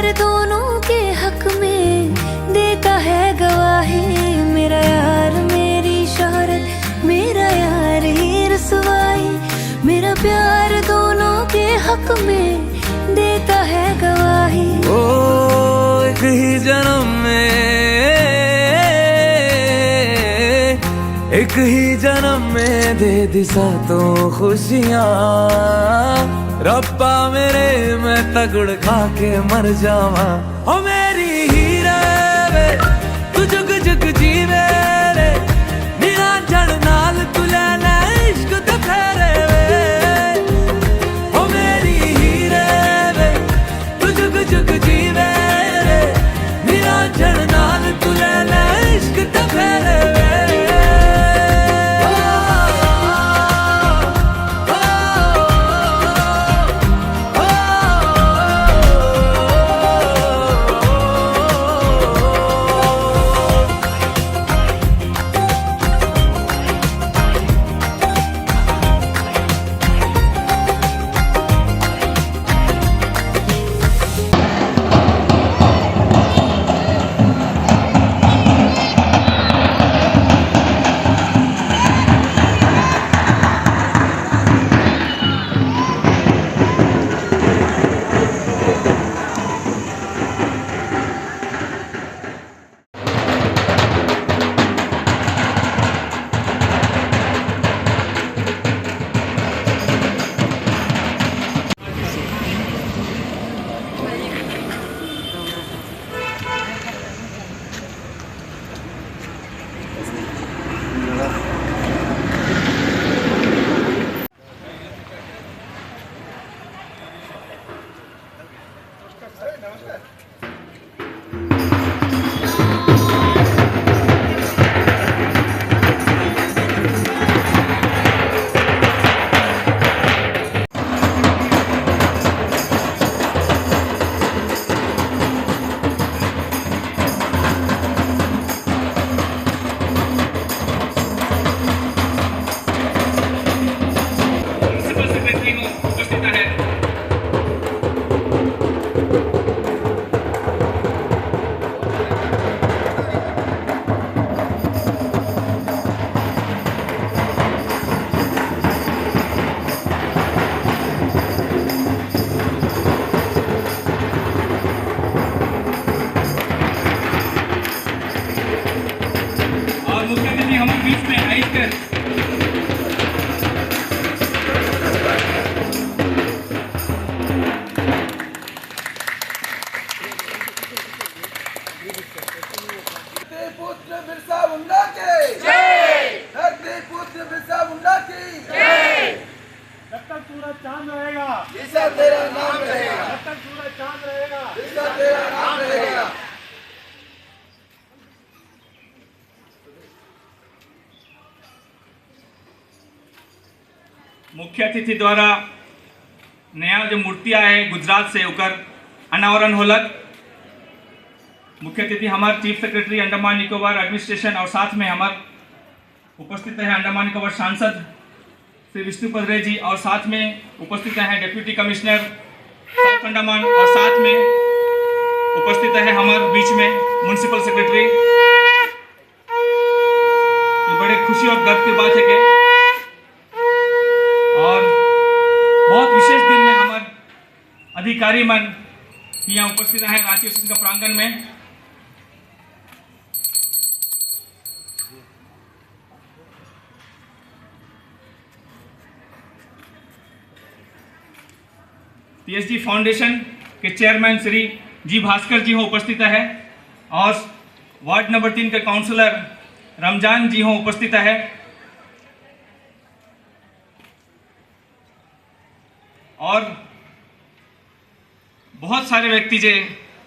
प्यार दोनों के हक में देता है गवाही। मेरा यार मेरी शोहरत, मेरा यार ही रसवाई। मेरा प्यार दोनों के हक में देता है गवाही। ओ एक ही जन्म में, एक ही जन्म में दे दी सातों खुशियाँ। रब्बा मेरे मैं तगड़ खा के मर जावा। ओ मेरी हीरे वे तू जुग जुग जीवे रे, निरंजन नाल तू लेना इश्क दे फेरे वे। ओ मेरी हीरे वे तू जुग जुग जीवे रे, निरंजन नाल तू लेना इश्क दे फेरे वे। सूरज चांद रहेगा, जिसका तेरा नाम रहेगा। जब तक सूरज चांद रहेगा, जिसका तेरा नाम रहेगा। मुख्य अतिथि द्वारा नया जो मूर्तियां है गुजरात से होकर अनावरण होलक। मुख्य अतिथि हमारे chief secretary Andaman Nicobar administration और साथ में हमारे उपस्थित है अंडमान निकोबार सांसद श्री विष्णु पदरे जी और साथ में उपस्थित हैं डिप्टी कमिश्नर साउथ अंडमान और साथ में उपस्थित है हमारे बीच में म्युनिसिपल सेक्रेटरी। ये बड़े खुशी और गर्व की बात है कि और बहुत विशेष दिन में हमारे अधिकारी मन यहाँ उपस्थित हैं रांची स्टेशन का प्रांगण में। पीएचडी फाउंडेशन के चेयरमैन श्री जी भास्कर जी हो उपस्थित है और वार्ड नंबर 3 के काउंसलर रमजान जी हो उपस्थित है और बहुत सारे व्यक्ति जे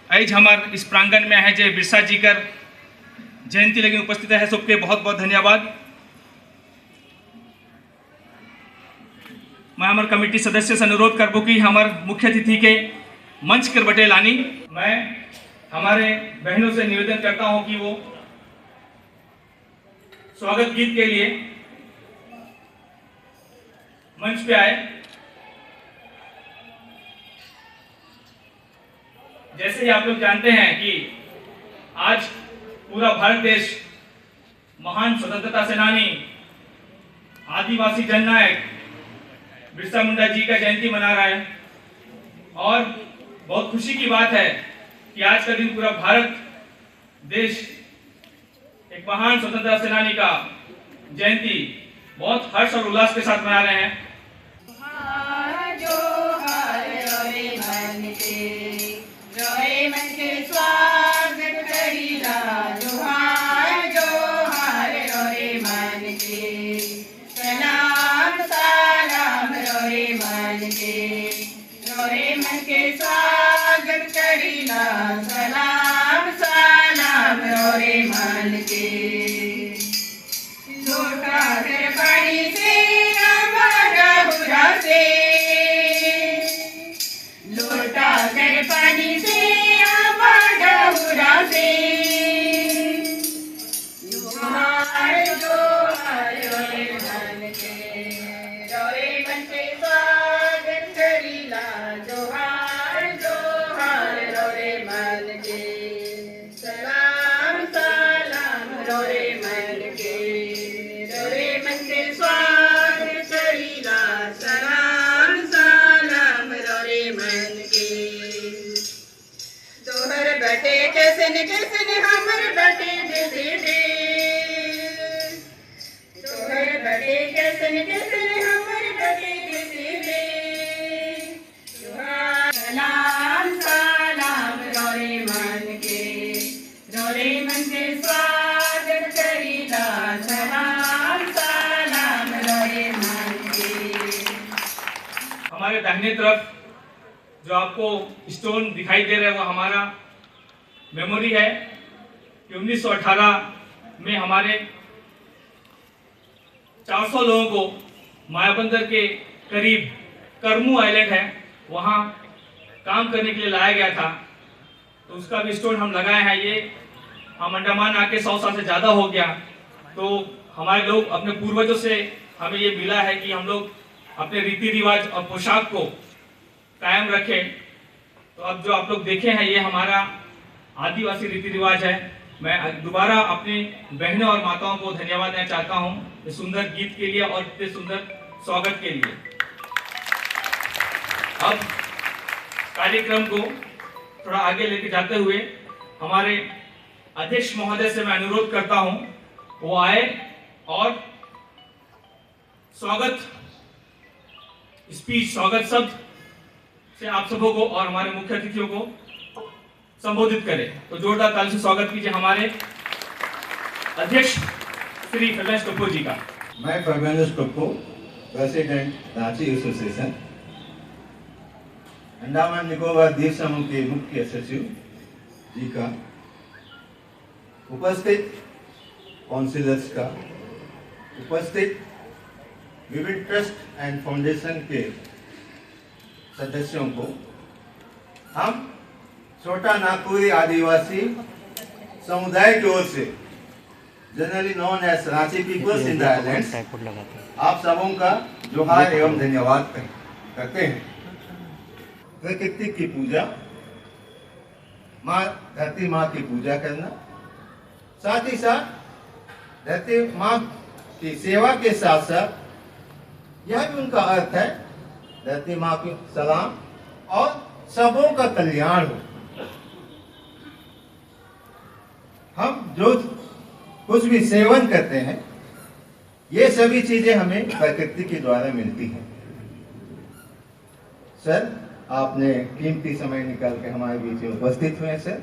आज हमारे इस प्रांगण में है जे बिरसा जी कर जयंती लगी उपस्थित है। सबके बहुत बहुत धन्यवाद। मैं हमारे कमेटी सदस्य से अनुरोध करबो कि हमारे मुख्य अतिथि के मंच कर बटे लानी। मैं हमारे बहनों से निवेदन करता हूं कि वो स्वागत गीत के लिए मंच पे आए। जैसे ही आप लोग जानते हैं कि आज पूरा भारत देश महान स्वतंत्रता सेनानी आदिवासी जननायक बिरसा मुंडा जी का जयंती मना रहा है और बहुत खुशी की बात है कि आज का दिन पूरा भारत देश एक महान स्वतंत्रता सेनानी का जयंती बहुत हर्ष और उल्लास के साथ मना रहे हैं। सलाम सलाम रोरे मन के लोटा कर पानी से हमारा हुरा से लोटा कर पानी से हमारा हुरा से जोहार जोहार रोरे मन के स्वागत करीला जोहार जोहार रोरे मन के सलाम सलाम रोरे मन के स्वागत करीला सलाम सलाम रोरे मन के तोहर बटे कैसन कैसन हमर बटे जैसे दे तोहर बटे कैसन कैसन हमर बटे जैसे दे सलाम सलाम रोरे मन के स्वागत करीला सलाम सलाम रोरे मन के। हमारे दाहिने तरफ जो आपको स्टोन दिखाई दे रहा है वो हमारा मेमोरी है कि 1918 में हमारे 400 लोगों को मायाबंदर के करीब करमू आइलैंड है वहाँ काम करने के लिए लाया गया था, तो उसका भी स्टोन हम लगाए हैं। ये हम अंडमान आके 100 साल से ज़्यादा हो गया, तो हमारे लोग अपने पूर्वजों से हमें ये मिला है कि हम लोग अपने रीति रिवाज और पोशाक को कायम रखें। तो अब जो आप लोग देखे हैं ये हमारा आदिवासी रीति रिवाज है। मैं दोबारा अपनी बहनों और माताओं को धन्यवाद देना चाहता हूँ इस सुंदर गीत के लिए और इतने सुंदर स्वागत के लिए। अब कार्यक्रम को थोड़ा आगे लेके जाते हुए हमारे अध्यक्ष महोदय से मैं अनुरोध करता हूं वो आए और स्वागत स्पीच स्वागत शब्द से आप सबों को और हमारे मुख्य अतिथियों को संबोधित करें। तो जोरदार ताली से स्वागत कीजिए हमारे अध्यक्ष श्री फर्वेंस टोप्पो जी का। मैं फर्वेंस टोप्पो, प्रेसिडेंट रांची एसोसिएशन, अंडमान निकोबार द्वीप समूह के मुख्य सचिव जी का, उपस्थित काउंसिलर्स का, उपस्थित विविध ट्रस्ट एंड फाउंडेशन के सदस्यों को, हम छोटा नागपुरी आदिवासी समुदाय की ओर से generally known as Ranchi peoples in the islands आप सबों का जोहार एवं धन्यवाद करते हैं। प्रकृति की पूजा, माँ धरती माँ की पूजा करना, साथ ही साथ धरती माँ की सेवा के साथ साथ यह भी उनका अर्थ है धरती माँ की सलाम और सबों का कल्याण हो। हम जो कुछ भी सेवन करते हैं ये सभी चीजें हमें प्रकृति के द्वारा मिलती हैं। सर, आपने कीमती समय निकाल के हमारे बीच में उपस्थित हुए। सर,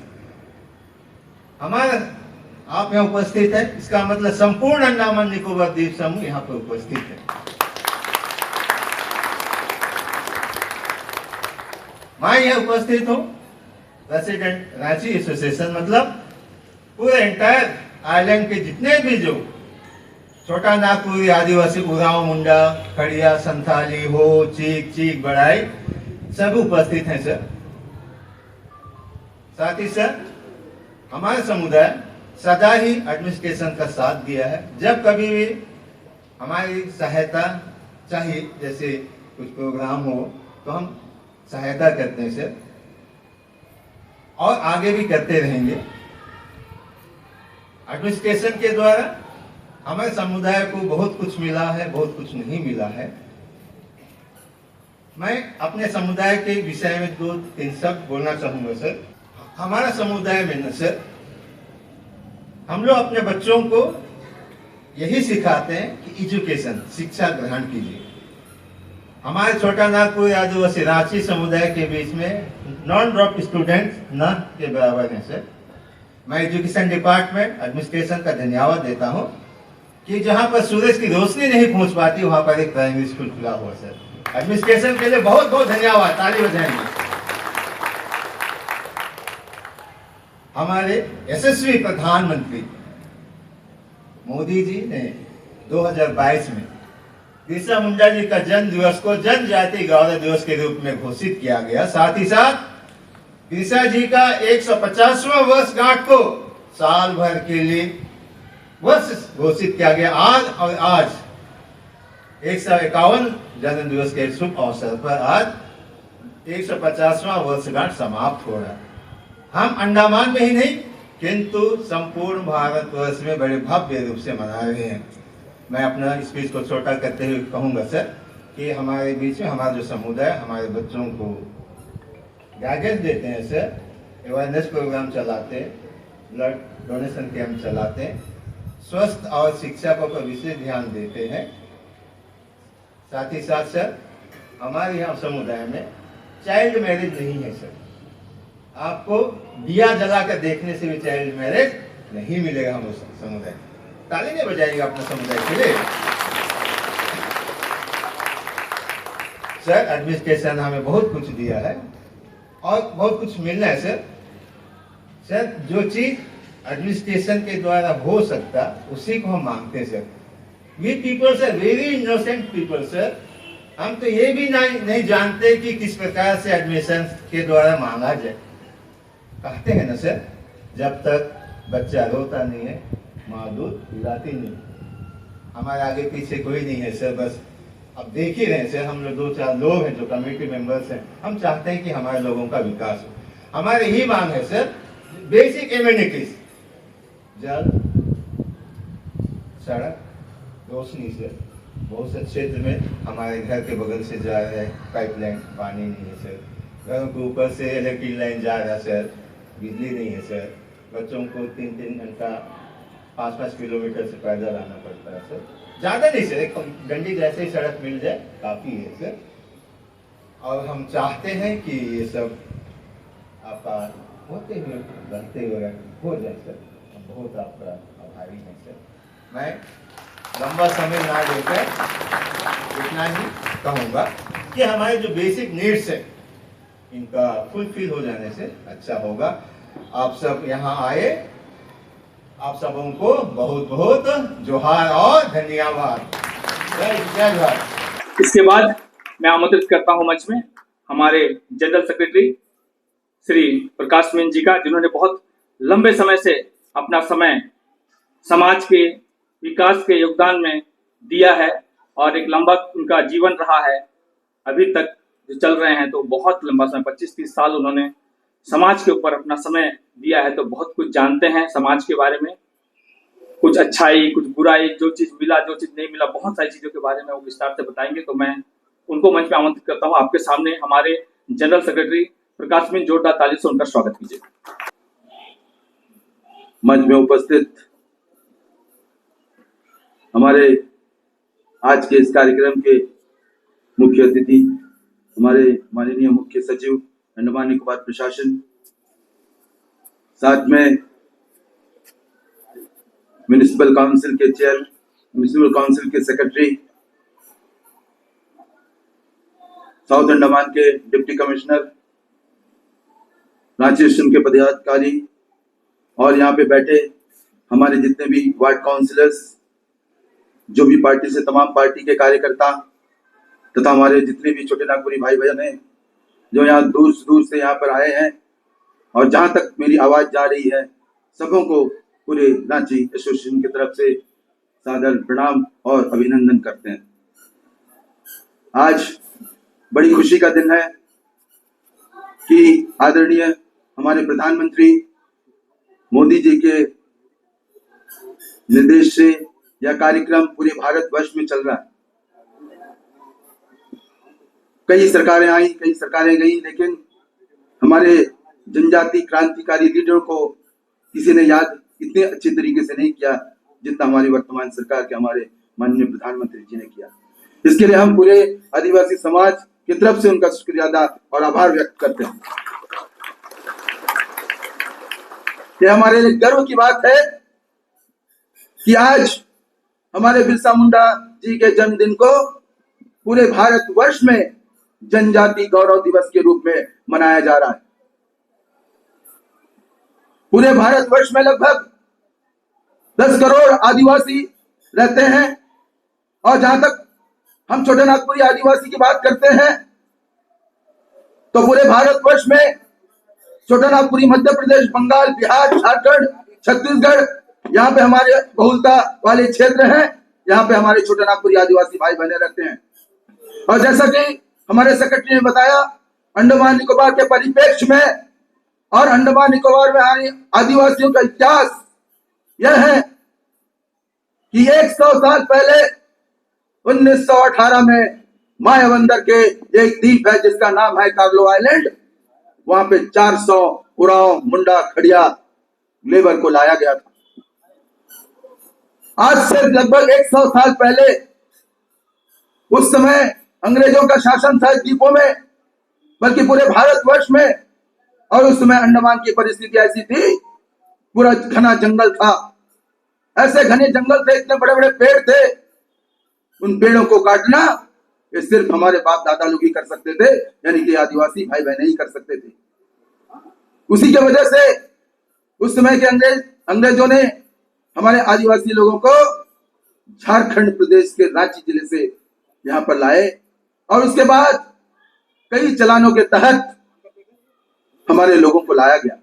हमारा आप यहाँ उपस्थित है, इसका मतलब संपूर्ण अंडमान निकोबार द्वीप समूह यहाँ पर उपस्थित है। मैं यहाँ उपस्थित हूँ प्रेसिडेंट रांची एसोसिएशन, मतलब पूरे एंटायर आइलैंड के जितने भी जो छोटा नागपुरी आदिवासी उरांव, मुंडा, खड़िया, संथाली, हो, चीक, चीक, बड़ाई सब उपस्थित हैं। सर, साथ ही सर हमारा समुदाय सदा ही एडमिनिस्ट्रेशन का साथ दिया है। जब कभी भी हमारी सहायता चाहिए, जैसे कुछ प्रोग्राम हो तो हम सहायता करते हैं। सर, और आगे भी करते रहेंगे। एडमिनिस्ट्रेशन के द्वारा हमारे समुदाय को बहुत कुछ मिला है, बहुत कुछ नहीं मिला है। मैं अपने समुदाय के विषय में 2-3 शब्द बोलना चाहूंगा सर। हमारा समुदाय में न सर, हम लोग अपने बच्चों को यही सिखाते हैं कि एजुकेशन, शिक्षा ग्रहण कीजिए। हमारे छोटा नागपुर आदिवासी रांची समुदाय के बीच में नॉन ड्रॉप स्टूडेंट्स न के बराबर हैं सर। मैं एजुकेशन डिपार्टमेंट, एडमिनिस्ट्रेशन का धन्यवाद देता हूं कि जहां पर सूरज की रोशनी नहीं पहुंच पाती वहां पर एक प्राइमरी स्कूल खुला हुआ सर। एडमिनिस्ट्रेशन के लिए बहुत बहुत धन्यवाद, ताली बजाएंगे। हमारे यशस्वी प्रधानमंत्री मोदी जी ने 2022 में बिरसा मुंडा जी का जन्म दिवस को जनजातीय गौरव दिवस के रूप में घोषित किया गया। साथ ही साथ बिरसा जी का 150वां वर्षगांठ को साल भर के लिए वर्ष घोषित किया गया। आज 151 जन्म दिवस के शुभ अवसर पर आज 150वां वर्षगांठ समाप्त हो रहा है। हम अंडमान में ही नहीं किंतु संपूर्ण भारतवर्ष में बड़े भव्य रूप से मना रहे हैं। मैं अपना स्पीच को छोटा करते हुए कहूंगा सर कि हमारे बीच में हमारा जो समुदाय हमारे बच्चों को गाइडेंस देते हैं सर, अवेयरनेस प्रोग्राम चलाते हैं, ब्लड डोनेशन कैंप चलाते हैं, स्वस्थ और शिक्षा पर विशेष ध्यान देते हैं। साथ ही साथ सर हमारे यहाँ समुदाय में चाइल्ड मैरिज नहीं है सर। आपको दिया जलाकर देखने से भी चाइल्ड मैरिज नहीं मिलेगा हम उस समुदाय। ताली नहीं बजाएगा अपने समुदाय के लिए। सर एडमिनिस्ट्रेशन हमें बहुत कुछ दिया है और बहुत कुछ मिलना है सर। सर जो चीज एडमिनिस्ट्रेशन के द्वारा हो सकता उसी को हम मांगते हैं sir. We people sir very innocent people sir. हम तो ये भी नहीं जानते कि किस प्रकार से एडमिशन के द्वारा मांगा जाए। कहते हैं ना सर, जब तक बच्चा रोता नहीं है माँ दूध पिलाती नहीं। हमारे आगे पीछे कोई नहीं है सर, बस अब देख ही रहे सर। हम लोग 2-4 लोग हैं जो कमेटी मेंबर्स हैं। हम चाहते हैं कि हमारे लोगों का विकास हो। हमारी ही मांग है सर बेसिक एम्यूनिटीज, जल, सड़क, रोशनी सर। बहुत से क्षेत्र में हमारे घर के बगल से जा रहा है पाइपलाइन, पानी नहीं है सर। घरों के ऊपर से इलेक्ट्रिक लाइन जा रहा है सर, बिजली नहीं है सर। बच्चों को 3-3 घंटा 5-5 किलोमीटर से पैदल आना पड़ता है सर। ज़्यादा नहीं सर, एक डंडी जैसे ही सड़क मिल जाए काफ़ी है सर। और हम चाहते हैं कि ये सब आपका होते हुए बनते हुए हो जाए सर। हम बहुत आपका आभारी हैं सर। मैं लंबा समय ना लेकर इतना ही कहूँगा कि हमारे जो बेसिक नीड्स है इनका फुलफिल हो जाने से अच्छा होगा। आप सब यहाँ आए, आप सबों को बहुत बहुत जोहार और धन्यवाद। जय भारत। इसके बाद मैं आमंत्रित करता हूं मंच में हमारे general secretary Shri Prakash mean जी का, जिन्होंने बहुत लंबे समय से अपना समय समाज के विकास के योगदान में दिया है और एक लंबा उनका जीवन रहा है अभी तक जो चल रहे हैं। तो बहुत लंबा समय 25-30 साल उन्होंने समाज के ऊपर अपना समय दिया है। तो बहुत कुछ जानते हैं समाज के बारे में, कुछ अच्छाई कुछ बुराई, जो चीज मिला जो चीज नहीं मिला, बहुत सारी चीजों के बारे में वो विस्तार से बताएंगे। तो मैं उनको मंच पे आमंत्रित करता हूँ। आपके सामने हमारे जनरल सेक्रेटरी प्रकाश मीन, जोरदार ताली से उनका स्वागत कीजिए। मंच में उपस्थित हमारे आज के इस कार्यक्रम के मुख्य अतिथि हमारे माननीय मुख्य सचिव अंडमान निकोबार प्रशासन, साथ में म्युनिसिपल काउंसिल के चेयर, म्युनिसिपल काउंसिल के सेक्रेटरी, साउथ अंडमान के डिप्टी कमिश्नर, रांची स्टेशन के पदाधिकारी और यहाँ पे बैठे हमारे जितने भी वार्ड काउंसिलर्स, जो भी पार्टी से तमाम पार्टी के कार्यकर्ता तथा हमारे जितने भी छोटे नागपुरी भाई बहन हैं जो यहाँ दूर दूर से यहाँ पर आए हैं और जहाँ तक मेरी आवाज जा रही है, सबों को पूरे रांची एसोसिएशन की तरफ से सादर प्रणाम और अभिनंदन करते हैं। आज बड़ी खुशी का दिन है कि आदरणीय हमारे प्रधानमंत्री मोदी जी के निर्देश से यह कार्यक्रम पूरे भारतवर्ष में चल रहा है। कई सरकारें आई, कई सरकारें गई, लेकिन हमारे जनजाति क्रांतिकारी लीडरों को किसी ने याद इतने अच्छे तरीके से नहीं किया जितना हमारी वर्तमान सरकार के हमारे माननीय प्रधानमंत्री जी ने किया। इसके लिए हम पूरे आदिवासी समाज की तरफ से उनका शुक्रिया अदा और आभार व्यक्त करते हैं। ये हमारे लिए गर्व की बात है कि आज हमारे बिरसा मुंडा जी के जन्मदिन को पूरे भारतवर्ष में जनजाति गौरव दिवस के रूप में मनाया जा रहा है। पूरे भारतवर्ष में लगभग 10 करोड़ आदिवासी रहते हैं और जहां तक हम छोटे नागपुरी आदिवासी की बात करते हैं तो पूरे भारतवर्ष में छोटा नागपुरी मध्य प्रदेश, बंगाल, बिहार, झारखंड, छत्तीसगढ़, यहाँ पे हमारे बहुलता वाले क्षेत्र हैं। यहाँ पे हमारे छोटे नागपुरी आदिवासी भाई बहने रहते हैं। और जैसा कि हमारे सेक्रेटरी ने बताया, अंडमान निकोबार के परिप्रेक्ष्य में और अंडमान निकोबार में आने आदिवासियों का इतिहास यह है कि 100 साल पहले 1918 में मायाबंदर के एक द्वीप है जिसका नाम है कार्लो आइलैंड। वहां पे 400 उरांव, मुंडा, खड़िया लेबर को लाया गया था। आज से लगभग 100 साल पहले उस समय अंग्रेजों का शासन था द्वीपों में, बल्कि पूरे भारतवर्ष में। और उस समय अंडमान की परिस्थिति ऐसी थी, पूरा घना जंगल था। ऐसे घने जंगल थे, इतने बड़े बड़े पेड़ थे, उन पेड़ों को काटना ये सिर्फ हमारे बाप दादा लोग ही कर सकते थे, यानी कि आदिवासी भाई बहन ही कर सकते थे। उसी के वजह से उस समय के अंग्रेजों ने हमारे आदिवासी लोगों को झारखंड प्रदेश के रांची जिले से यहाँ पर लाए और उसके बाद कई चलानों के तहत हमारे लोगों को लाया गया।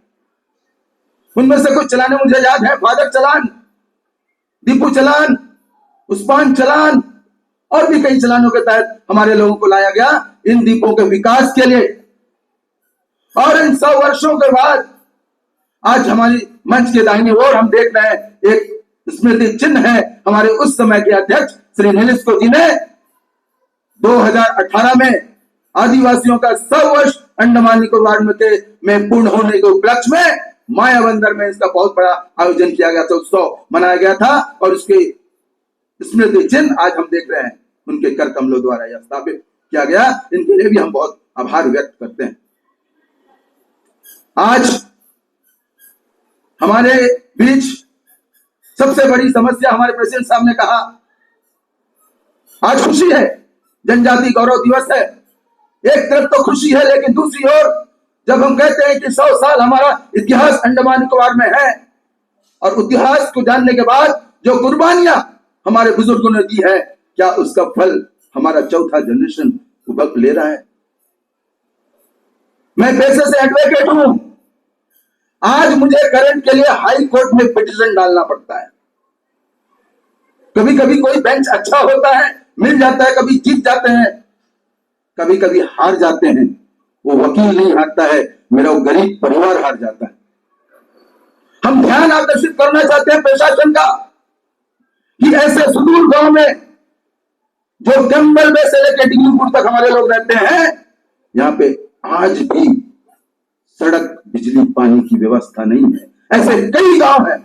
उनमें से कुछ चलाने मुझे याद है, फादर चलान, दीपू चलान, उस्मान चलान और भी कई चलानों के तहत हमारे लोगों को लाया गया इन द्वीपों के विकास के लिए। और इन 100 वर्षों के बाद आज हमारी मंच के दाहिनी ओर हम देख रहे हैं एक स्मृति चिन्ह है हमारे उस समय के अध्यक्ष श्री नेलिस्को जी ने 2018 में आदिवासियों का 100 वर्ष अंडमान निकोबार में पूर्ण होने के उपलक्ष्य में मायाबंदर में इसका बहुत बड़ा आयोजन किया गया था, उत्सव मनाया गया था। और उसके स्मृति चिन्ह आज हम देख रहे हैं उनके कर कमलों द्वारा यह स्थापित किया गया। इनके लिए भी हम बहुत आभार व्यक्त करते हैं। आज हमारे बीच सबसे बड़ी समस्या, हमारे प्रेसिडेंट साहब ने कहा, आज खुशी है, जनजाति गौरव दिवस है। एक तरफ तो खुशी है, लेकिन दूसरी ओर जब हम कहते हैं कि 100 साल हमारा इतिहास अंडमान निकोबार में है और इतिहास को जानने के बाद जो कुर्बानियां हमारे बुजुर्गों ने दी है, क्या उसका फल हमारा चौथा जनरेशन उपभोग ले रहा है? मैं पेशे से एडवोकेट हूं। आज मुझे करंट के लिए हाई कोर्ट में पिटीशन डालना पड़ता है। कभी कभी कोई बेंच अच्छा होता है, मिल जाता है, कभी जीत जाते हैं, कभी कभी हार जाते हैं। वो वकील नहीं हारता है, मेरा वो गरीब परिवार हार जाता है। हम ध्यान आकर्षित करना चाहते हैं प्रशासन का कि ऐसे सुदूर गांव में जो कैंबल बे से लेकर डिग्रीपुर तक हमारे लोग रहते हैं, यहाँ पे आज भी सड़क, बिजली, पानी की व्यवस्था नहीं है। ऐसे कई गांव हैं।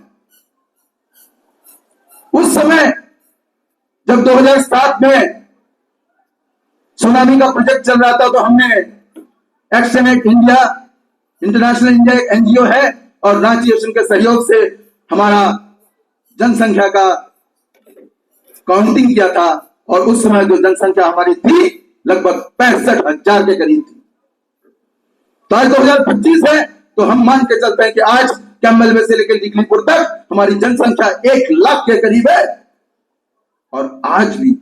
उस समय जब 2007 में सुनामी का प्रोजेक्ट चल रहा था तो हमने एक्सनेट इंडिया, इंटरनेशनल इंडिया एक एनजीओ है और रांची ओशन के सहयोग से हमारा जनसंख्या का काउंटिंग किया था और उस समय जो जनसंख्या हमारी थी लगभग 65,000 के करीब थी। तो आज 2025 है तो हम मान के चलते हैं कि आज कैंबल बे से लेकर डिग्रीपुर तक हमारी जनसंख्या 1 लाख के करीब है। और आज भी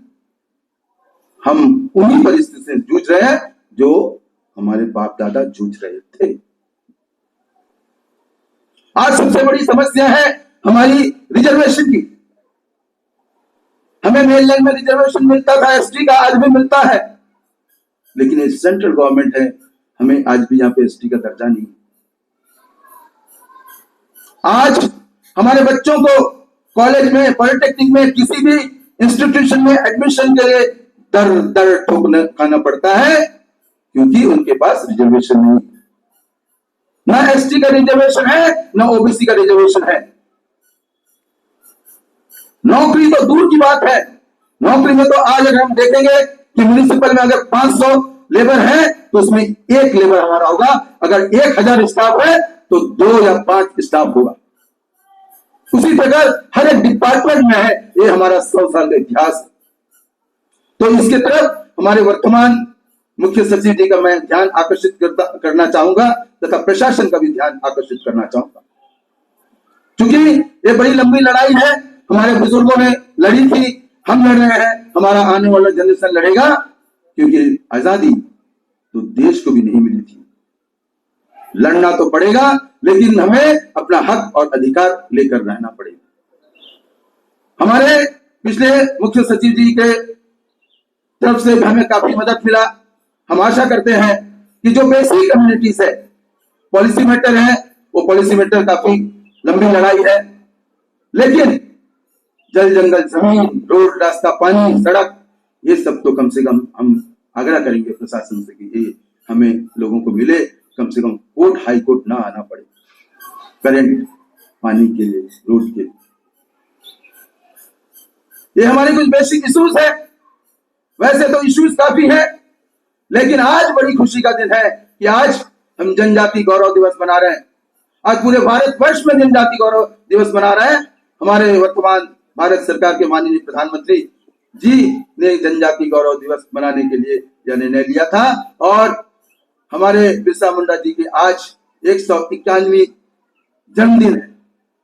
हम उन्हीं परिस्थिति से जूझ रहे हैं जो हमारे बाप दादा जूझ रहे थे। आज सबसे बड़ी समस्या है हमारी रिजर्वेशन की। हमें मेन लाइन में रिजर्वेशन मिलता था, एसटी का आज भी मिलता है, लेकिन ये सेंट्रल गवर्नमेंट है, हमें आज भी यहाँ पे एसटी का दर्जा नहीं। आज हमारे बच्चों को कॉलेज में, पॉलिटेक्निक में, किसी भी इंस्टीट्यूशन में एडमिशन के लिए दर दर ठोकना खाना पड़ता है, क्योंकि उनके पास रिजर्वेशन नहीं, ना एसटी का रिजर्वेशन है, ना ओबीसी का रिजर्वेशन है। नौकरी तो दूर की बात है, नौकरी में तो आज अगर हम देखेंगे कि म्युनिसिपल में अगर 500 लेबर है तो उसमें 1 लेबर हमारा होगा, अगर 1000 स्टाफ है तो 2 या 5 स्टाफ होगा। उसी प्रकार हर एक डिपार्टमेंट में है, ये हमारा 100 साल का इतिहास है। तो इसके तरफ हमारे वर्तमान मुख्य सचिव जी का मैं ध्यान आकर्षित करना चाहूंगा तथा प्रशासन का भी ध्यान आकर्षित करना चाहूंगा, क्योंकि ये बड़ी लंबी लड़ाई है, हमारे बुजुर्गों ने लड़ी थी, हम लड़ रहे हैं, हमारा आने वाला जनरेशन लड़ेगा, क्योंकि आजादी तो देश को भी नहीं मिली थी। लड़ना तो पड़ेगा, लेकिन हमें अपना हक और अधिकार लेकर रहना पड़ेगा। हमारे पिछले मुख्य सचिव जी के तरफ से हमें काफी मदद मिला। हम आशा करते हैं कि जो बेसिक कम्युनिटीज है, पॉलिसी मैटर है, वो पॉलिसी मैटर काफी लंबी लड़ाई है, लेकिन जल जंगल जमीन, रोड रास्ता, पानी, सड़क, ये सब तो कम से कम हम आग्रह करेंगे प्रशासन से कि ये हमें लोगों को मिले, कम से कम कोर्ट हाई कोर्ट ना आना पड़े करंट, पानी के लिए, रोड के लिए। ये हमारे कुछ बेसिक इश्यूज है। वैसे तो इश्यूज काफी है, लेकिन आज बड़ी खुशी का दिन है कि आज हम जनजाति गौरव दिवस मना रहे हैं। आज पूरे भारतवर्ष में जनजाति गौरव दिवस मना रहे हैं। हमारे वर्तमान भारत सरकार के माननीय प्रधानमंत्री जी ने जनजाति गौरव दिवस मनाने के लिए यह निर्णय लिया था, और हमारे बिरसा मुंडा जी की आज 151वीं जन्मदिन है।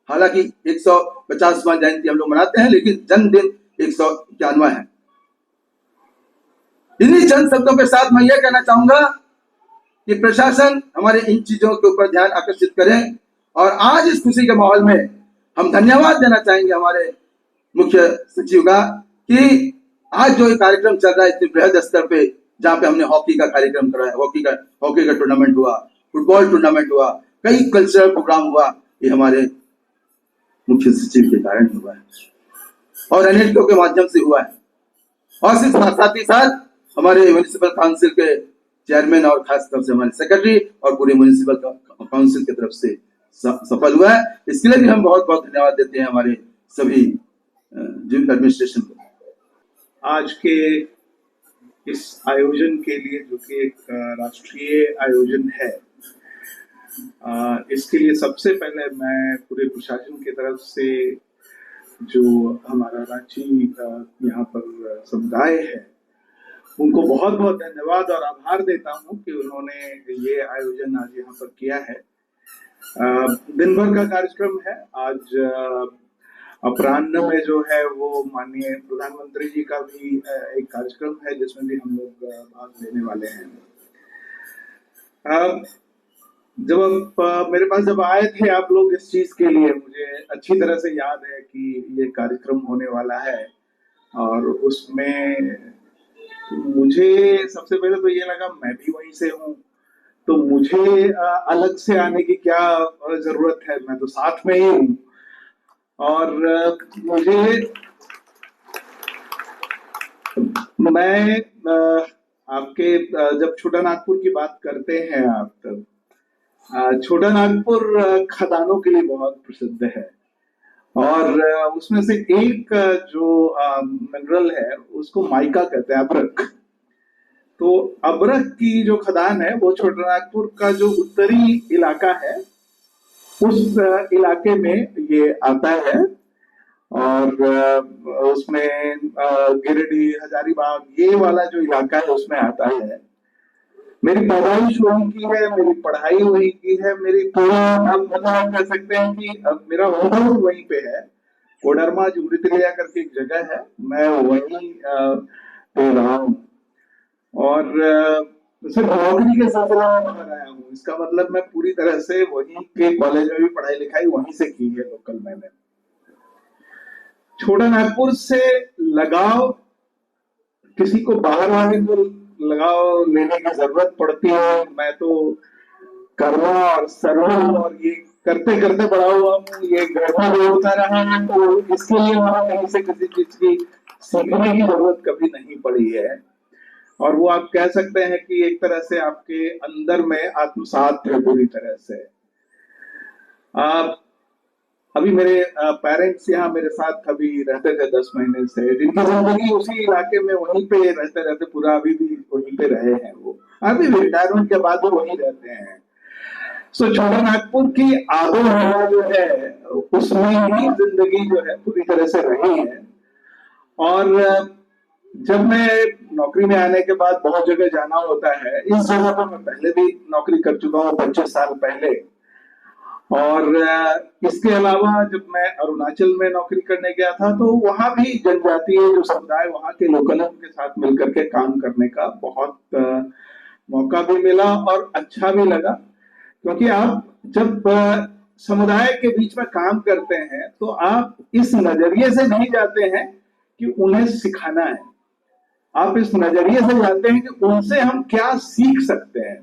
हालांकि 150वां जयंती हम लोग मनाते हैं, लेकिन जन्मदिन 151वां है। इन्हीं चंद शब्दों के साथ मैं यह कहना चाहूंगा कि प्रशासन हमारे इन चीजों के ऊपर ध्यान आकर्षित करें, और आज इस खुशी के माहौल में हम धन्यवाद देना चाहेंगे हमारे मुख्य सचिव का कि आज जो ये कार्यक्रम चल रहा है इतने बृहद स्तर पे, जहाँ पे हमने हॉकी का कार्यक्रम कराया, हॉकी का टूर्नामेंट हुआ, फुटबॉल टूर्नामेंट हुआ, कई कल्चरल प्रोग्राम हुआ, ये हमारे मुख्य सचिव के कारण हुआ है और एनएलटीओ के माध्यम से हुआ है। और साथ ही साथ हमारे म्युनिसिपल काउंसिल के चेयरमैन और खास तौर से हमारे सेक्रेटरी और पूरे म्युनिसिपल काउंसिल की तरफ से सफल हुआ है। इसके लिए भी हम बहुत बहुत धन्यवाद देते हैं हमारे सभी एडमिनिस्ट्रेशन को। आज के इस आयोजन के लिए, जो कि एक राष्ट्रीय आयोजन है, इसके लिए सबसे पहले मैं पूरे प्रशासन की तरफ से जो हमारा रांची यहाँ पर समुदाय है, उनको बहुत बहुत धन्यवाद और आभार देता हूँ कि उन्होंने ये आयोजन आज यहाँ पर किया है। दिन भर का कार्यक्रम है। आज अपराह्न में जो है वो माननीय प्रधानमंत्री जी का भी एक कार्यक्रम है, जिसमें भी हम लोग भाग लेने वाले हैं। जब मेरे पास जब आए थे आप लोग इस चीज के लिए, मुझे अच्छी तरह से याद है कि ये कार्यक्रम होने वाला है, और उसमें मुझे सबसे पहले तो ये लगा मैं भी वहीं से हूँ, तो मुझे अलग से आने की क्या जरूरत है, मैं तो साथ में ही हूँ। और मैं आपके जब छोटा नागपुर की बात करते हैं आप, तब छोटा नागपुर खदानों के लिए बहुत प्रसिद्ध है, और उसमें से एक जो मिनरल है उसको माइका कहते हैं, अबरक। तो अबरक की जो खदान है वो छोटा नागपुर का जो उत्तरी इलाका है उस इलाके में ये आता है, और उसमें गिरिडीह, हजारीबाग, ये वाला जो इलाका है उसमें आता है। मेरी पैदाइश वहीं की है, मेरी पढ़ाई वहीं की है, मेरी पूरा आप कह सकते हैं कि मेरा होम टाउन वहीं पे है। कोडरमा जुमरीतिलिया करके एक जगह है, मैं वहीं पे रहा हूँ, और सिर्फ नौकरी के सिलसिले में बाहर आया हूँ। इसका मतलब मैं पूरी तरह से वहीं के कॉलेज में भी पढ़ाई लिखाई वहीं से की है, लोकल मैंने। छोटा नागपुर से लगाव किसी को बाहर आने को लगाव लेने की जरूरत पड़ती है। मैं तो कर्मा और सर्वा और ये करते करते बड़ा हुआ हूँ, ये घर में होता रहा है, तो इसके लिए वहां कहीं से किसी चीज की सीखने की जरूरत कभी नहीं पड़ी है। और वो आप कह सकते हैं कि एक तरह से आपके अंदर में आत्मसात है पूरी तरह से। अभी मेरे पेरेंट्स यहाँ मेरे साथ अभी रहते थे 10 महीने से, जिनकी जिंदगी उसी इलाके में वहीं पे रहते रहते पूरा अभी भी वहीं पे रहे हैं। वो अभी भी रिटायरमेंट के बाद वो वहीं रहते हैं। सो छोटा नागपुर की आबो हवा जो है उसमें ही जिंदगी जो है पूरी तरह से रही है। और जब मैं नौकरी में आने के बाद बहुत जगह जाना होता है, इस जगह पर मैं पहले भी नौकरी कर चुका हूँ 25 साल पहले। और इसके अलावा जब मैं अरुणाचल में नौकरी करने गया था तो वहां भी जनजातीय जो समुदाय वहां के लोकलों के साथ मिलकर के काम करने का बहुत मौका भी मिला और अच्छा भी लगा। क्योंकि आप जब समुदाय के बीच में काम करते हैं तो आप इस नजरिए से नहीं जाते हैं कि उन्हें सिखाना है, आप इस नजरिए से जाते हैं कि उनसे हम क्या सीख सकते हैं।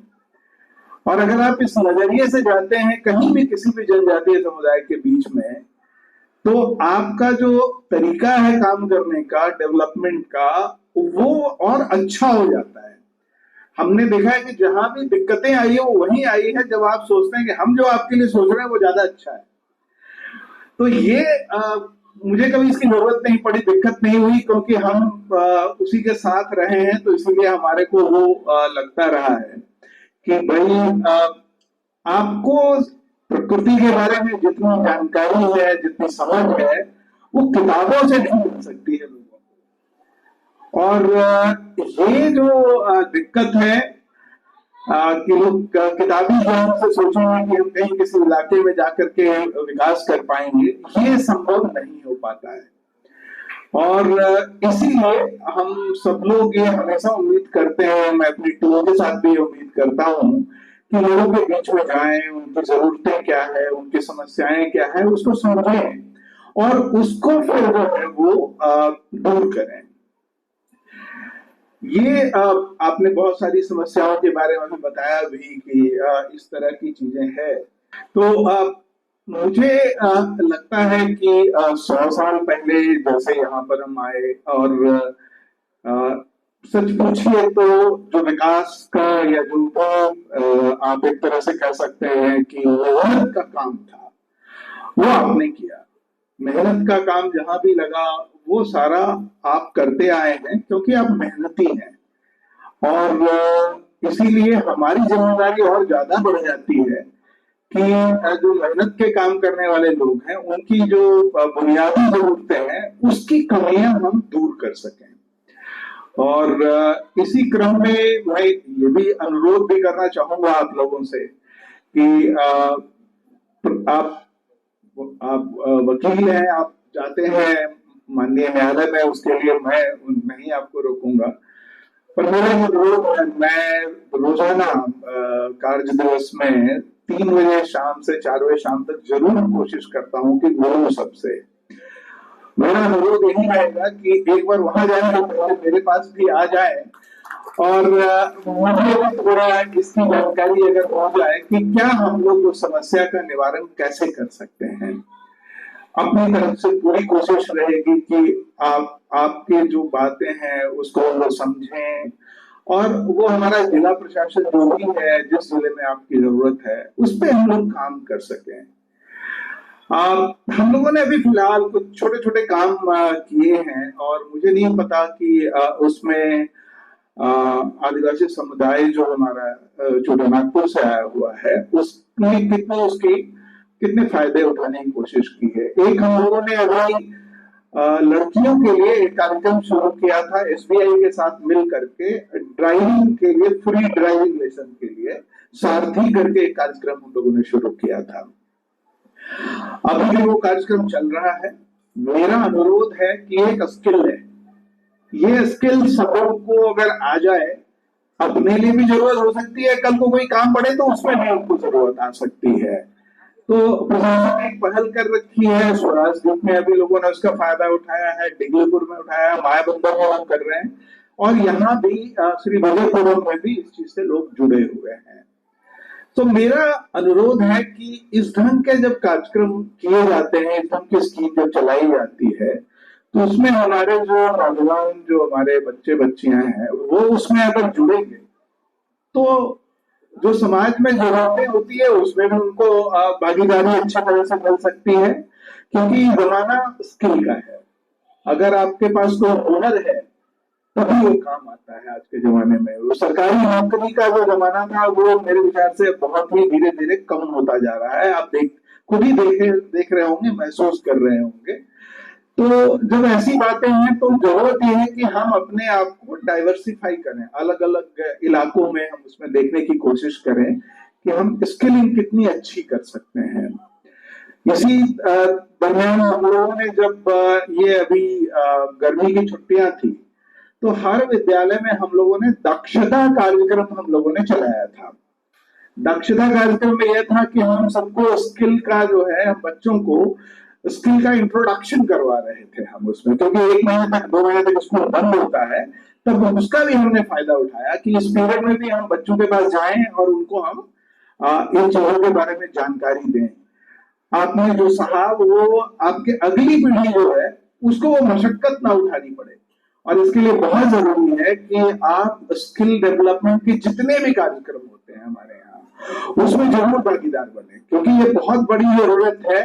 और अगर आप इस नजरिए से जाते हैं कहीं भी किसी भी जनजातीय समुदाय के बीच में, तो आपका जो तरीका है काम करने का, डेवलपमेंट का, वो और अच्छा हो जाता है। हमने देखा है कि जहां भी दिक्कतें आई है वो वहीं आई है जब आप सोचते हैं कि हम जो आपके लिए सोच रहे हैं वो ज्यादा अच्छा है। तो ये मुझे कभी इसकी जरूरत नहीं पड़ी, दिक्कत नहीं हुई, क्योंकि हम उसी के साथ रहे हैं। तो इसलिए हमारे को वो लगता रहा है कि भाई आपको प्रकृति के बारे में जितनी जानकारी है, जितनी समझ है, वो किताबों से नहीं मिल सकती है लोगों को। और ये जो दिक्कत है कि लोग किताबी ज्ञान से सोचेंगे कि हम कहीं किसी इलाके में जाकर के विकास कर पाएंगे, ये संभव नहीं हो पाता है। और इसीलिए हम सब लोग ये हमेशा उम्मीद करते हैं, मैं अपनी टीम के साथ भी उम्मीद करता हूँ कि लोगों के बीच में जाएं, उनकी जरूरतें क्या है, उनकी समस्याएं क्या है, उसको समझें और उसको फिर जो है वो दूर करें। ये आपने बहुत सारी समस्याओं के बारे में बताया भी कि इस तरह की चीजें हैं। तो मुझे लगता है कि 100 साल पहले जैसे यहाँ पर हम आए, और सच पूछिए तो जो विकास का या जो आप एक तरह से कह सकते हैं कि मेहनत का काम था वो आपने किया। मेहनत का काम जहां भी लगा वो सारा आप करते आए हैं क्योंकि आप मेहनती हैं। और इसीलिए हमारी जिम्मेदारी और ज्यादा बढ़ जाती है कि जो मेहनत के काम करने वाले लोग हैं उनकी जो बुनियादी जरूरतें हैं उसकी कमियां हम दूर कर सकें। और इसी क्रम में मैं ये भी अनुरोध भी करना चाहूंगा आप लोगों से कि आप वकील हैं, आप जाते हैं माननीय न्यायालय में, उसके लिए मैं नहीं आपको रोकूंगा। पर मेरा अनुरोध है, मैं रोजाना कार्य दिवस में 3 बजे शाम से 4 बजे शाम तक जरूर कोशिश करता हूँ कि बोलूं सबसे। मेरा अनुरोध यही रहेगा कि एक बार वहां जाने तो मेरे पास भी आ जाए और मुझे भी थोड़ा इसकी जानकारी अगर हो जाए कि क्या हम लोग उस समस्या का निवारण कैसे कर सकते हैं। अपनी तरफ से पूरी कोशिश रहेगी कि आपके जो बातें हैं उसको वो समझें, और वो हमारा जिला प्रशासन जो भी है, जिस जिले में आपकी जरूरत है उस पर हम लोग काम कर सकें। हम लोगों ने अभी फिलहाल कुछ छोटे छोटे काम किए हैं और मुझे नहीं पता कि उसमें आदिवासी समुदाय जो हमारा छोटा नागपुर से आया हुआ है उसने कितने फायदे उठाने की कोशिश की है। एक हम लोगों ने अभी लड़कियों के लिए एक कार्यक्रम शुरू किया था SBI के साथ मिल करके, ड्राइविंग के लिए फ्री ड्राइविंग लेसन के लिए सारथी करके एक कार्यक्रम हम लोगों ने शुरू किया था। अभी भी वो कार्यक्रम चल रहा है। मेरा अनुरोध है कि एक स्किल है, ये स्किल सबों को अगर आ जाए, अपने लिए भी जरूरत हो सकती है, कल को कोई काम पड़े तो उसमें भी आपको जरूरत आ सकती है। तो प्रशासन ने एक पहल कर रखी है, स्वराज ग्रुप में अभी लोगों ने उसका फायदा उठाया है, डिगलीपुर में उठाया है, मायाबंदर में हम कर रहे हैं, और यहाँ भी श्री विजयपुरम में भी इस चीज से लोग जुड़े हुए हैं। तो मेरा अनुरोध है कि इस ढंग के जब कार्यक्रम किए जाते हैं, इस ढंग की स्कीम जब चलाई जाती है, तो उसमें हमारे जो नौजवान, जो हमारे बच्चे बच्चियां हैं, वो उसमें अगर जुड़ेंगे तो जो समाज में जरूरतें होती है उसमें भी उनको भागीदारी अच्छी तरह से मिल सकती है, क्योंकि जमाना स्किल का है। अगर आपके पास कोई हुनर है तभी वो काम आता है आज के जमाने में। वो सरकारी नौकरी का जो जमाना था वो मेरे विचार से बहुत ही धीरे धीरे कम होता जा रहा है। आप खुद ही देख रहे होंगे, महसूस कर रहे होंगे। तो जब ऐसी बातें हैं तो जरूरत यह है कि हम अपने आप को डाइवर्सिफाई करें, अलग अलग इलाकों में हम उसमें देखने की कोशिश करें कि हम स्किलिंग कितनी अच्छी कर सकते हैं। इसी दरमियान हम लोगों ने जब ये अभी गर्मी की छुट्टियां थी तो हर विद्यालय में हम लोगों ने दक्षता कार्यक्रम हम लोगों ने चलाया था। दक्षता कार्यक्रम में यह था कि हम सबको स्किल का जो है, हम बच्चों को स्किल का इंट्रोडक्शन करवा रहे थे हम उसमें, क्योंकि 1 महीने तक 2 महीने तक स्कूल बंद होता है, तब उसका भी हमने फायदा उठाया कि इस पीरियड में भी हम बच्चों के पास जाएं और उनको हम इन चीजों के बारे में जानकारी दें। आपने जो सहा वो आपके अगली पीढ़ी जो है उसको वो मशक्कत ना उठानी पड़े, और इसके लिए बहुत जरूरी है कि आप स्किल डेवलपमेंट के जितने भी कार्यक्रम होते हैं हमारे यहाँ उसमें जरूर भागीदार बने, क्योंकि ये बहुत बड़ी जरूरत है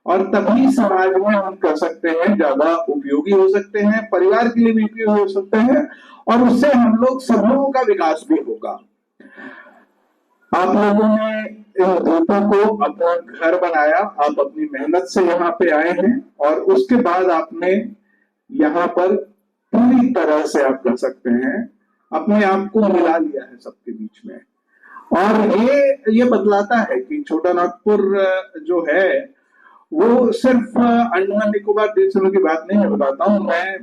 और तभी समाज में हम कर सकते हैं, ज्यादा उपयोगी हो सकते हैं, परिवार के लिए भी उपयोगी हो सकते हैं, और उससे हम लोग सब लोगों का विकास भी होगा। आप लोगों ने इन ग्रुपों को अपना घर बनाया, आप अपनी मेहनत से यहाँ पे आए हैं और उसके बाद आपने यहाँ पर पूरी तरह से आप कर सकते हैं, अपने आप को मिला लिया है सबके बीच में। और ये बतलाता है कि छोटा नागपुर जो है वो सिर्फ अंडमान निकोबार द्वीप समूह की बात नहीं है। बताता हूँ मैं,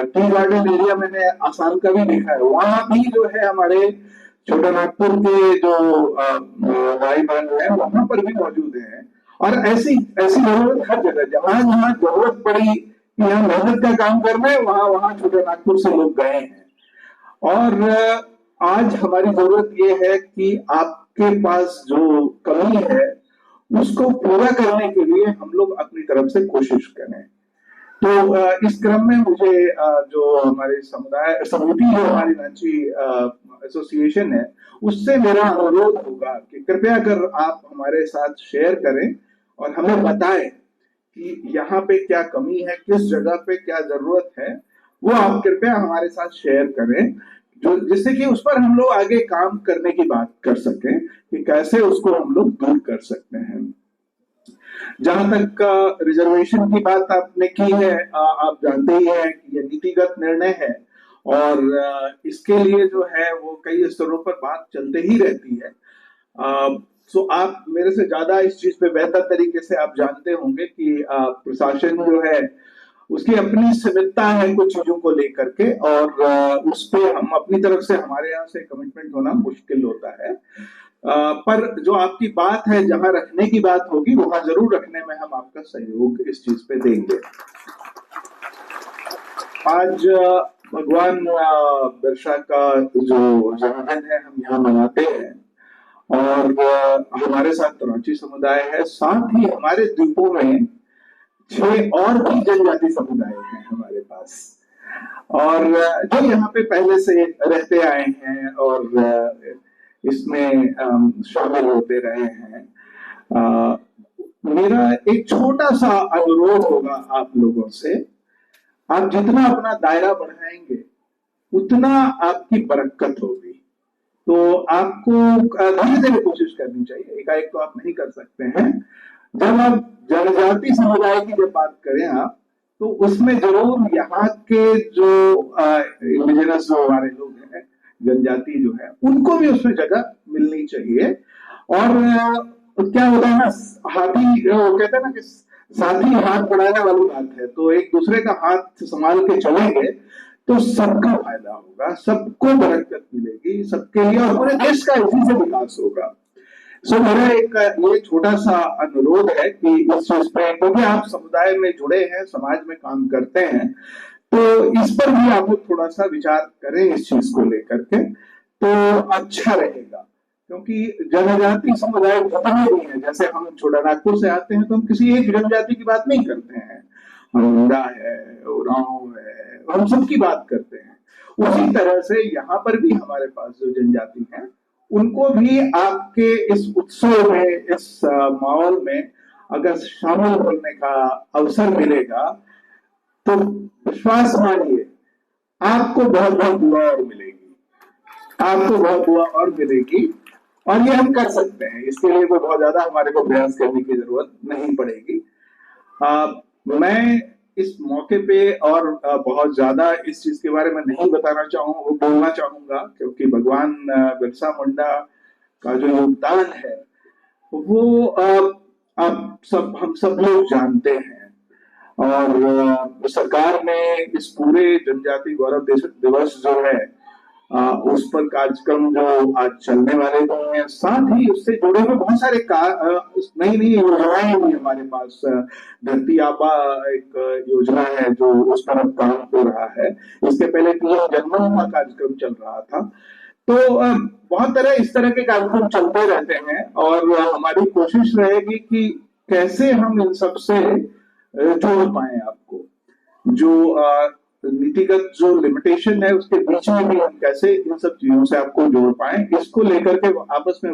टी गार्डन एरिया मैंने आसाम का भी देखा है, वहां भी जो है हमारे छोटा नागपुर के जो भाई बहन है वहां पर भी मौजूद है। और ऐसी जरूरत हर जगह, जहां जहां जरूरत पड़ी कि यहाँ मेहनत का काम करना है, वहां छोटे नागपुर से लोग गए हैं। और आज हमारी जरूरत ये है कि आपके पास जो कमी है उसको पूरा करने के लिए हम लोग अपनी तरफ से कोशिश करें। तो इस क्रम में मुझे जो हमारे समिति जो हमारी रांची एसोसिएशन है उससे मेरा अनुरोध होगा कि कृपया कर आप हमारे साथ शेयर करें और हमें बताएं कि यहाँ पे क्या कमी है, किस जगह पे क्या जरूरत है, वो आप कृपया हमारे साथ शेयर करें, जो जिससे कि उस पर हम लोग आगे काम करने की बात कर सकें कि कैसे उसको हम लोग दूर कर सकते हैं। जहां तक रिजर्वेशन की बात आपने की है, आप जानते ही हैं कि ये नीतिगत निर्णय है और इसके लिए जो है वो कई स्तरों पर बात चलते ही रहती है। सो आप मेरे से ज्यादा इस चीज पे बेहतर तरीके से आप जानते होंगे कि प्रशासन जो है उसकी अपनी सीमितता है कुछ चीजों को लेकर के, और उस पे हम अपनी तरफ से, हमारे यहाँ से कमिटमेंट होना मुश्किल होता है। पर जो आपकी बात है, जहां रखने की बात होगी वहां जरूर रखने में हम आपका सहयोग इस चीज पे देंगे। आज भगवान बिरसा का जो जन्मदिन है हम यहाँ मनाते हैं और हमारे साथ रांची समुदाय है, साथ ही हमारे द्वीपों में 6 और भी जनजाति समुदाय हैं हमारे पास, और जो यहाँ पे पहले से रहते आए हैं और इसमें शामिल होते रहे हैं। मेरा एक छोटा सा अनुरोध होगा आप लोगों से, आप जितना अपना दायरा बढ़ाएंगे उतना आपकी बरकत होगी। तो आपको धीरे धीरे कोशिश करनी चाहिए, एकाएक तो आप नहीं कर सकते हैं। जब आप जनजाति समुदाय की जब बात करें आप, तो उसमें जरूर यहाँ के जो इंडिजिनस जो हमारे लोग हैं, जनजाति जो है, उनको भी उसमें जगह मिलनी चाहिए। और क्या होता है ना, हाथी वो कहते हैं ना कि साथी हाथ बढ़ाने वाली बात है, तो एक दूसरे का हाथ संभाल के चलेंगे तो सबका फायदा होगा, सबको बरकत मिलेगी, सबके लिए, और पूरे देश का इसी से विकास होगा। सो मेरा एक ये छोटा सा अनुरोध है कि इस चीज पे, क्योंकि आप समुदाय में जुड़े हैं, समाज में काम करते हैं, तो इस पर भी आप लोग थोड़ा सा विचार करें इस चीज को लेकर के, तो अच्छा रहेगा। क्योंकि जनजाति समुदाय जितने भी हैं, जैसे हम छोटा नागपुर से आते हैं तो हम किसी एक जनजाति की बात नहीं करते हैं, हम मुंडा है, उरांव है, हम सबकी बात करते हैं। उसी तरह से यहाँ पर भी हमारे पास जो जनजाति हैं उनको भी आपके इस उत्सव में, इस माहौल में अगर शामिल होने का अवसर मिलेगा तो विश्वास मानिए आपको बहुत बहुत दुआ और मिलेगी, आपको बहुत दुआ और मिलेगी। और ये हम कर सकते हैं, इसके लिए कोई बहुत ज्यादा हमारे को प्रयास करने की जरूरत नहीं पड़ेगी। मैं इस मौके पे और बहुत ज्यादा इस चीज के बारे में नहीं बोलना चाहूंगा, क्योंकि भगवान बिरसा मुंडा का जो योगदान है वो हम सब लोग जानते हैं। और सरकार ने इस पूरे जनजाति गौरव दिवस जो है उस पर कार्यक्रम जो आज चलने वाले हैं, साथ ही उससे जुड़े हुए बहुत सारे नई नई योजनाएं भी हमारे पास। धरती आबा एक योजना है जो उस पर अब काम हो रहा है। इसके पहले पीएम जनमन का कार्यक्रम चल रहा था। तो बहुत इस तरह के कार्यक्रम चलते रहते हैं और हमारी कोशिश रहेगी कि कैसे हम इन सब से जोड़ पाए आपको। जो नीतिगत जो लिमिटेशन है उसके बीच में भी हम कैसे इन सब चीजों से आपको जोड़ पाए, इसको लेकर के आपस में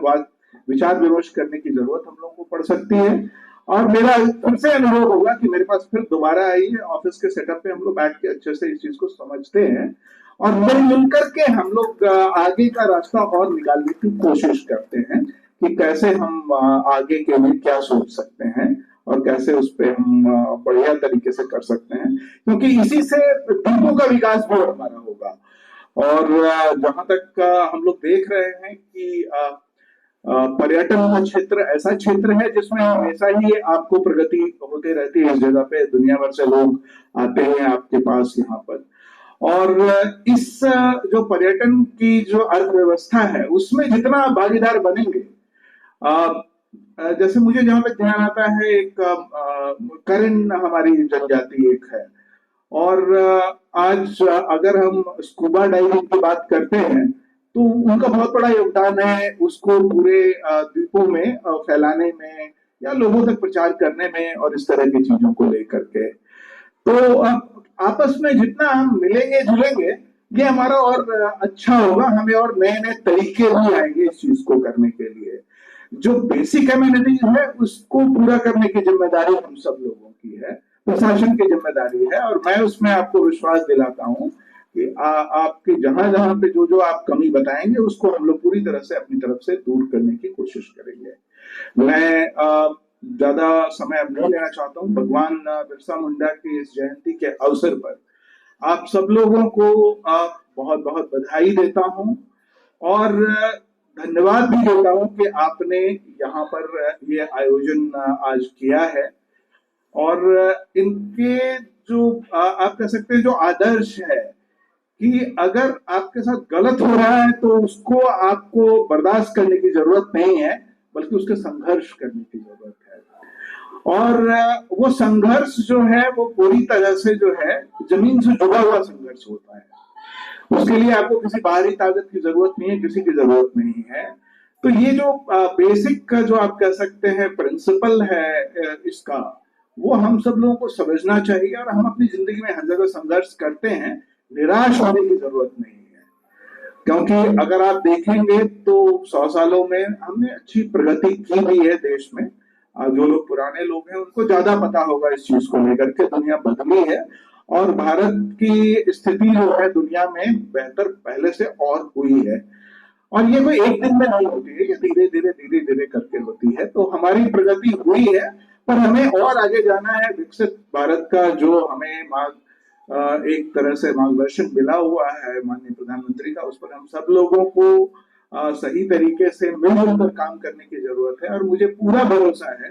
विचार विमर्श करने की जरूरत हम लोगों को पड़ सकती है। और मेरा फिर से अनुभव होगा कि मेरे पास फिर दोबारा आई है ऑफिस के सेटअप पे, हम लोग बैठ के अच्छे से इस चीज को समझते हैं और मिल करके हम लोग आगे का रास्ता और निकालने की कोशिश करते हैं कि कैसे हम आगे के लिए क्या सोच सकते हैं और कैसे उस पर हम बढ़िया तरीके से कर सकते हैं, क्योंकि इसी से द्वीपों का विकास भी हमारा होगा। और जहां तक हम लोग देख रहे हैं कि पर्यटन का क्षेत्र ऐसा क्षेत्र है जिसमें हमेशा ही आपको प्रगति होती रहती है। इस जगह पे दुनिया भर से लोग आते हैं आपके पास यहाँ पर, और इस जो पर्यटन की जो अर्थव्यवस्था है उसमें जितना भागीदार बनेंगे, जैसे मुझे जहां तक ध्यान आता है, एक करेन हमारी जनजाति एक है, और आज अगर हम स्कूबा डाइविंग की बात करते हैं तो उनका बहुत बड़ा योगदान है उसको पूरे द्वीपों में फैलाने में या लोगों तक प्रचार करने में और इस तरह की चीजों को लेकर के। तो आपस में जितना हम मिलेंगे जुलेंगे ये हमारा और अच्छा होगा, हमें और नए नए तरीके भी आएंगे इस चीज को करने के लिए। जो बेसिक कम्युनिटी है उसको पूरा करने की जिम्मेदारी हम सब लोगों की है, प्रशासन की जिम्मेदारी है। और मैं उसमें आपको विश्वास दिलाता हूं कि आपके जहां जहां पे जो आप कमी बताएंगे उसको हम लोग पूरी तरह से अपनी तरफ से दूर करने की कोशिश करेंगे। मैं ज्यादा समय अब नहीं लेना चाहता हूं। भगवान बिरसा मुंडा की इस जयंती के अवसर पर आप सब लोगों को बहुत बहुत बधाई देता हूं और धन्यवाद भी देता हूं कि आपने यहाँ पर ये आयोजन आज किया है। और इनके जो आप कह सकते हैं जो आदर्श है कि अगर आपके साथ गलत हो रहा है तो उसको आपको बर्दाश्त करने की जरूरत नहीं है, बल्कि उसके संघर्ष करने की जरूरत है। और वो संघर्ष जो है वो पूरी तरह से जो है जमीन से जुड़ा हुआ संघर्ष होता है। उसके लिए आपको किसी बाहरी ताकत की जरूरत नहीं है, किसी की जरूरत नहीं है। तो ये जो बेसिक जो आप कह सकते हैं प्रिंसिपल है इसका, वो हम सब लोगों को समझना चाहिए। और हम अपनी जिंदगी में हर जगह संघर्ष करते हैं, निराश होने की जरूरत नहीं है, क्योंकि अगर आप देखेंगे तो 100 सालों में हमने अच्छी प्रगति की भी है देश में। जो लोग पुराने लोग हैं उनको ज्यादा पता होगा इस चीज को लेकर के, दुनिया बदली है और भारत की स्थिति जो है दुनिया में बेहतर पहले से और हुई है। और ये कोई एक दिन में नहीं होती है, ये धीरे धीरे करके होती है। तो हमारी प्रगति हुई है, पर हमें और आगे जाना है। विकसित भारत का जो हमें एक तरह से मार्गदर्शन मिला हुआ है माननीय प्रधानमंत्री का, उस पर हम सब लोगों को सही तरीके से मिलजुल कर काम करने की जरूरत है। और मुझे पूरा भरोसा है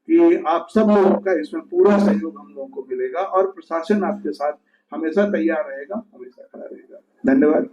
कि आप सब लोगों का इसमें पूरा सहयोग हम लोगों को मिलेगा और प्रशासन आपके साथ हमेशा तैयार रहेगा, हमेशा खड़ा रहेगा। धन्यवाद।